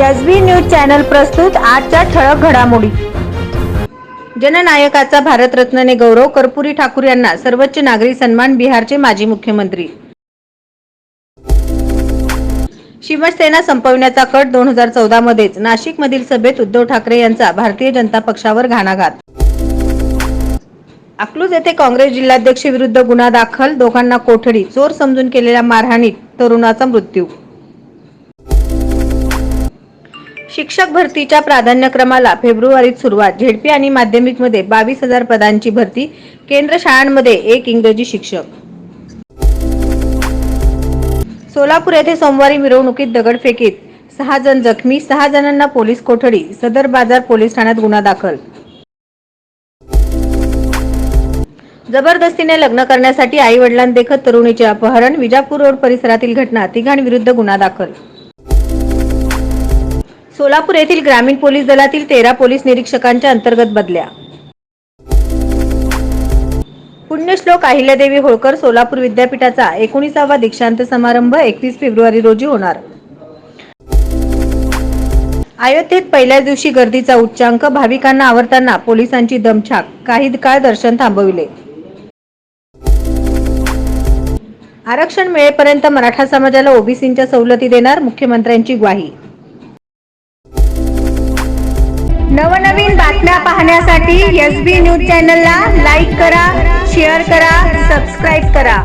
SB news channel प्रस्तुत आजच्या ठळक घडामोडी। जननायकाचा भारतरत्नने गौरव, कर्पूरी ठाकूर यांना सर्वोच्च नागरी सन्मान। बिहारचे माजी मुख्यमंत्री शिवसेना संपविण्याचा कट 2014 मध्येच नाशिकमधील सभेत उद्धव ठाकरे यांचा भारतीय जनता पक्षावर घणाघात। अकलूज येथे काँग्रेस जिल्हाध्यक्ष विरुद्ध गुन्हा दाखल, दोघांना कोठडी, चोर समजून केलेल्या मारहाणीत तरुणाचा मृत्यू। शिक्षक भरतीच्या प्राधान्यक्रमाला फेब्रुवारीत सुरुवात, झेडपी आणि माध्यमिक मध्ये 22,000 पदांची भरती, केंद्र शाळांमध्ये 1 इंग्रजी शिक्षक। सोलापूर येथे सोमवारी मिरवणुकीत दगडफेकीत 6 जण जखमी, 6 जणांना पोलीस कोठडी, सदर बाजार पोलीस ठाण्यात गुन्हा दाखल। जबरदस्तीने लग्न करण्यासाठी आई वडिलांदेखत तरुणीचे अपहरण, विजापूर रोड परिसरातील घटना, तिघांविरुद्ध गुन्हा दाखल। सोलापूर येथील ग्रामीण पोलीस दलातील 13 पोलीस निरीक्षकांच्या अंतर्गत बदल्या। पुण्यश्लोक अहिल्यादेवी होळकर सोलापूर विद्यापीठाचा 19वा दीक्षांत समारंभ 31 फेब्रुवारी रोजी होणार। अयोध्येत पहिल्याच दिवशी गर्दीचा उच्चांक, भाविकांना आवरताना पोलिसांची दमछाक, काही काळ दर्शन थांबविले। आरक्षण मिळेपर्यंत मराठा समाजाला ओबीसींच्या सवलती देणार, मुख्यमंत्र्यांची ग्वाही। नवनवीन बातम्या पाहण्यासाठी एसबी न्यूज चॅनलला लाईक करा, शेअर करा, सबस्क्राईब करा।